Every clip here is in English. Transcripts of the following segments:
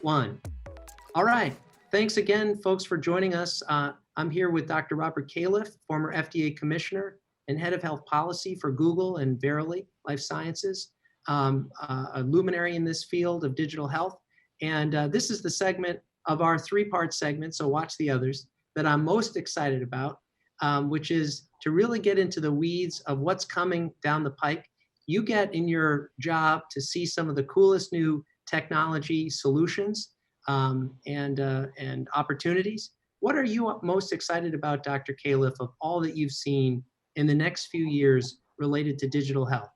One. All right. Thanks again, folks, for joining us. I'm here with Dr. Robert Califf, former FDA commissioner and head of health policy for Google and Verily Life Sciences, a luminary in this field of digital health. And this is the segment of our three-part segment, so watch the others, that I'm most excited about, which is to really get into the weeds of what's coming down the pike. You get in your job to see some of the coolest new technology solutions and opportunities. What are you most excited about, Dr. Califf, of all that you've seen in the next few years related to digital health?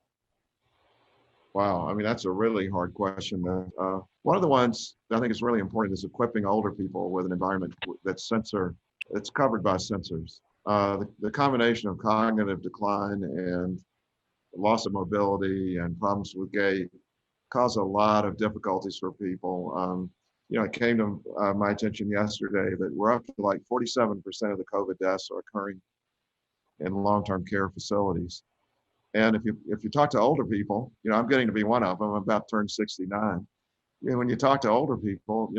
Wow, I mean, that's a really hard question. One of the ones that I think is really important is equipping older people with an environment that's covered by sensors. The combination of cognitive decline and loss of mobility and problems with gait cause a lot of difficulties for people. It came to my attention yesterday that we're up to like 47% of the COVID deaths are occurring in long-term care facilities. And if you talk to older people, I'm getting to be one of them. I'm about to turn 69. When you talk to older people,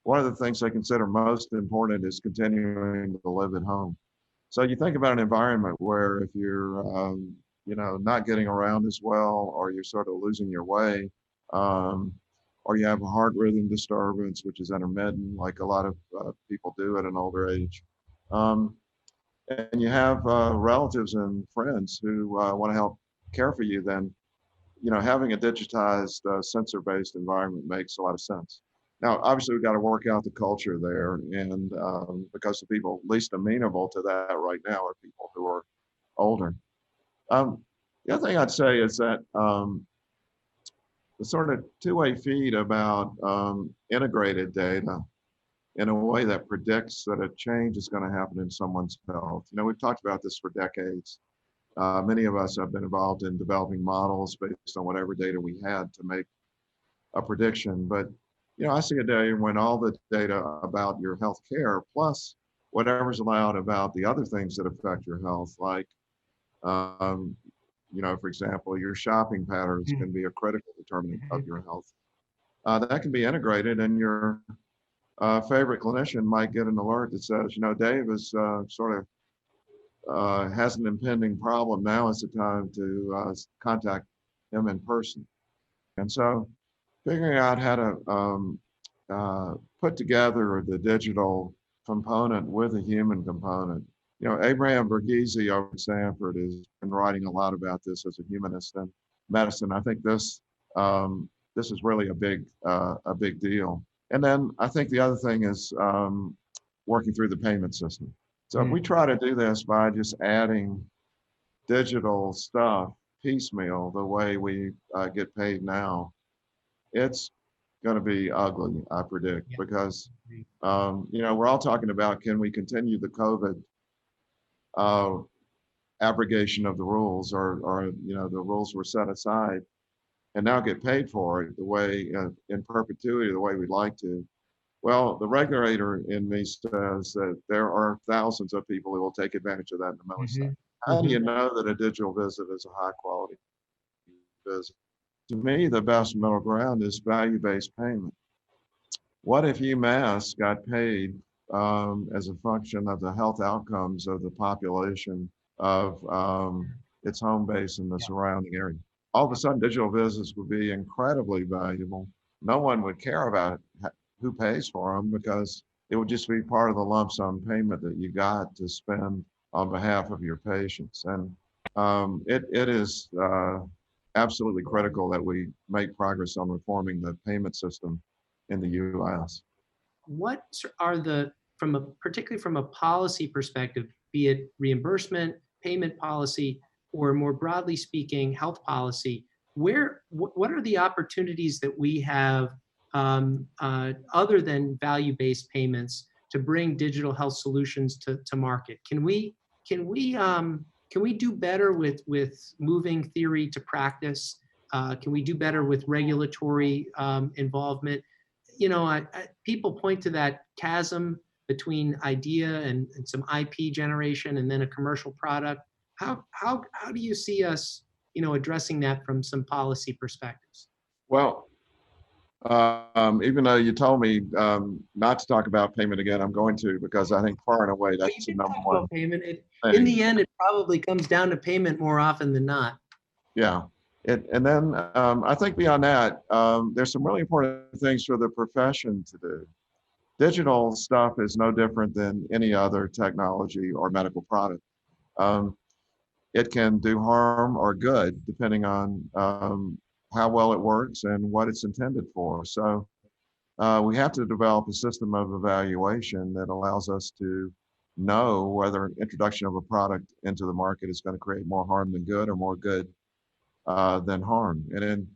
one of the things they consider most important is continuing to live at home. So you think about an environment where if you're, not getting around as well, or you're sort of losing your way, or you have a heart rhythm disturbance, which is intermittent, like a lot of people do at an older age. And you have relatives and friends who want to help care for you, then having a digitized sensor-based environment makes a lot of sense. Now, obviously, we've got to work out the culture there, and because the people least amenable to that right now are people who are older. The other thing I'd say is that the sort of two-way feed about integrated data in a way that predicts that a change is going to happen in someone's health. We've talked about this for decades. Many of us have been involved in developing models based on whatever data we had to make a prediction. But, I see a day when all the data about your health care, plus whatever's allowed about the other things that affect your health, like, for example, your shopping patterns can be a critical determinant of your health. That can be integrated, and your favorite clinician might get an alert that says, Dave is has an impending problem. Now is the time to contact him in person. And so figuring out how to put together the digital component with a human component. Abraham Verghese over at Stanford has been writing a lot about this as a humanist in medicine. I think this is really a big deal. And then I think the other thing is working through the payment system. So if we try to do this by just adding digital stuff piecemeal the way we get paid now, it's going to be ugly, I predict, because we're all talking about, can we continue the COVID abrogation of the rules, or the rules were set aside and now get paid for it the way in perpetuity, the way we'd like to. Well, the regulator in me says that there are thousands of people who will take advantage of that in a millisecond. How do you know that a digital visit is a high quality visit? To me, the best middle ground is value-based payment. What if UMass got paid as a function of the health outcomes of the population of its home base and the surrounding area? All of a sudden, digital visits would be incredibly valuable. No one would care about who pays for them, because it would just be part of the lump sum payment that you got to spend on behalf of your patients. And it is absolutely critical that we make progress on reforming the payment system in the U.S. What are particularly from a policy perspective, be it reimbursement, payment policy, or more broadly speaking, health policy, what are the opportunities that we have other than value-based payments to bring digital health solutions to market? Can we do better with moving theory to practice? Can we do better with regulatory involvement? People point to that chasm between idea and some IP generation and then a commercial product. How do you see us, addressing that from some policy perspectives? Well, Even though you told me not to talk about payment again, I'm going to, because I think far and away Well, that's you the can number talk one about payment. In thing. the end, it probably comes down to payment more often than not. Yeah. And then I think beyond that, there's some really important things for the profession to do. Digital stuff is no different than any other technology or medical product. Um, it can do harm or good depending on how well it works and what it's intended for. So we have to develop a system of evaluation that allows us to know whether introduction of a product into the market is going to create more harm than good or more good than harm. And in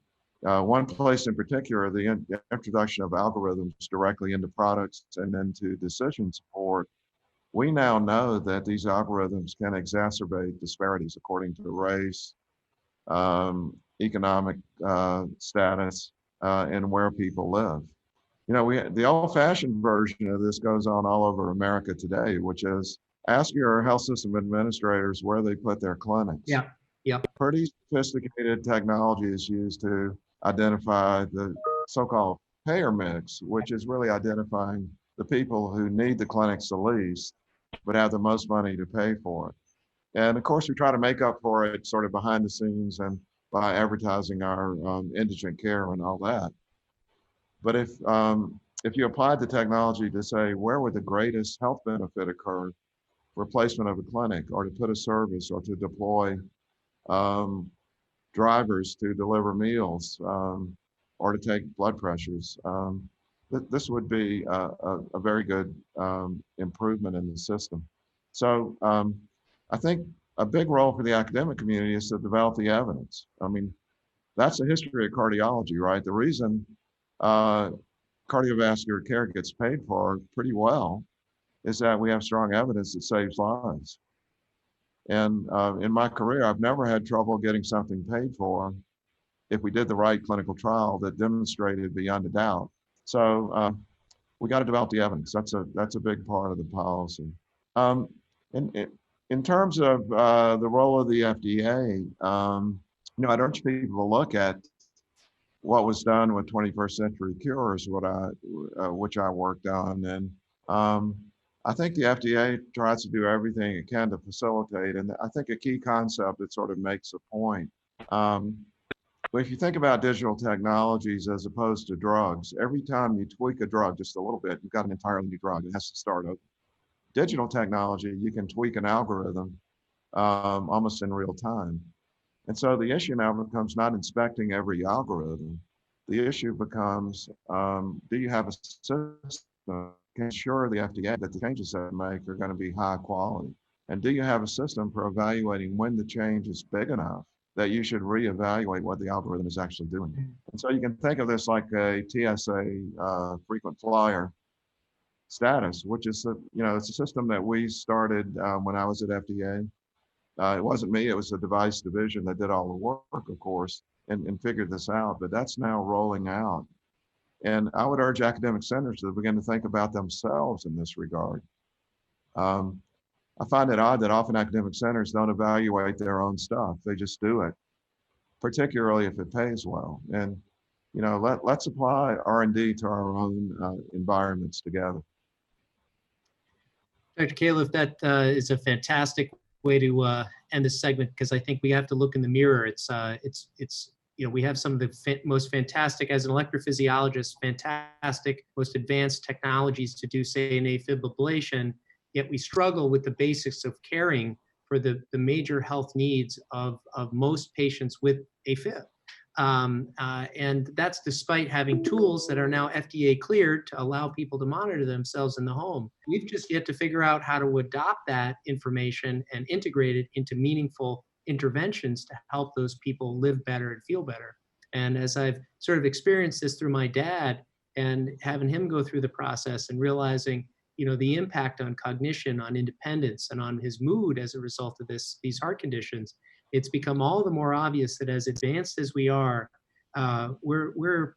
one place in particular, the introduction of algorithms directly into products and into decision support, we now know that these algorithms can exacerbate disparities according to race, economic status, and where people live. You know, the old-fashioned version of this goes on all over America today, which is ask your health system administrators where they put their clinics. Yeah. Yep. Pretty sophisticated technology is used to identify the so-called payer mix, which is really identifying the people who need the clinics the least, but have the most money to pay for it. And of course, we try to make up for it sort of behind the scenes and by advertising our indigent care and all that. But if you applied the technology to say, where would the greatest health benefit occur, replacement of a clinic or to put a service or to deploy um, drivers to deliver meals or to take blood pressures, this would be a very good improvement in the system. So I think a big role for the academic community is to develop the evidence. I mean, that's the history of cardiology, right? The reason uh, cardiovascular care gets paid for pretty well is that we have strong evidence that saves lives. And in my career, I've never had trouble getting something paid for if we did the right clinical trial that demonstrated beyond a doubt. So we got to develop the evidence. That's a big part of the policy. Um, in terms of the role of the FDA, I'd urge people to look at what was done with 21st Century Cures, which I worked on, and I think the FDA tries to do everything it can to facilitate. And I think a key concept that sort of makes a point. But if you think about digital technologies as opposed to drugs, every time you tweak a drug just a little bit, you've got an entirely new drug. It has to start over. Digital technology, you can tweak an algorithm almost in real time. And so the issue now becomes not inspecting every algorithm. The issue becomes, do you have a system that can ensure the FDA that the changes that make are going to be high quality? And do you have a system for evaluating when the change is big enough that you should reevaluate what the algorithm is actually doing? And so you can think of this like a TSA frequent flyer status, which is, it's a system that we started when I was at FDA. It wasn't me, it was the device division that did all the work, of course, and figured this out, but that's now rolling out. And I would urge academic centers to begin to think about themselves in this regard. I find it odd that often academic centers don't evaluate their own stuff. They just do it, particularly if it pays well. And, let's apply R&D to our own environments together. Dr. Califf, that is a fantastic way to end this segment, because I think we have to look in the mirror. It's we have some of the most fantastic, as an electrophysiologist, fantastic, most advanced technologies to do, say, an AFib ablation, yet we struggle with the basics of caring for the major health needs of most patients with AFib. And that's despite having tools that are now FDA cleared to allow people to monitor themselves in the home. We've just yet to figure out how to adopt that information and integrate it into meaningful interventions to help those people live better and feel better. And as I've sort of experienced this through my dad and having him go through the process and realizing, the impact on cognition, on independence, and on his mood as a result of these heart conditions, it's become all the more obvious that as advanced as we are, we're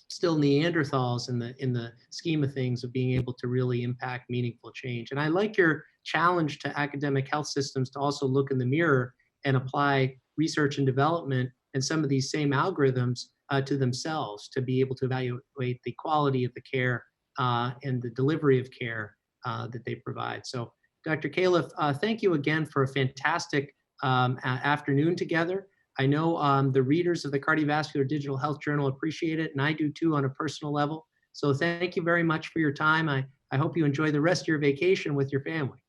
still Neanderthals in the scheme of things of being able to really impact meaningful change. And I like your challenge to academic health systems to also look in the mirror and apply research and development and some of these same algorithms to themselves to be able to evaluate the quality of the care and the delivery of care that they provide. So, Dr. Califf, thank you again for a fantastic afternoon together. I know the readers of the Cardiovascular Digital Health Journal appreciate it, and I do too on a personal level. So thank you very much for your time. I hope you enjoy the rest of your vacation with your family.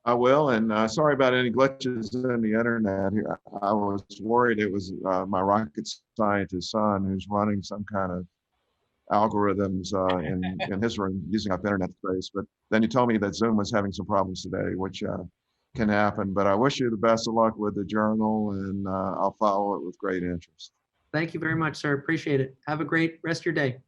I will, and sorry about any glitches in the internet here. I was worried it was my rocket scientist son who's running some kind of algorithms in his room using up internet space. But then you told me that Zoom was having some problems today, which can happen. But I wish you the best of luck with the journal, and I'll follow it with great interest. Thank you very much, sir. Appreciate it. Have a great rest of your day.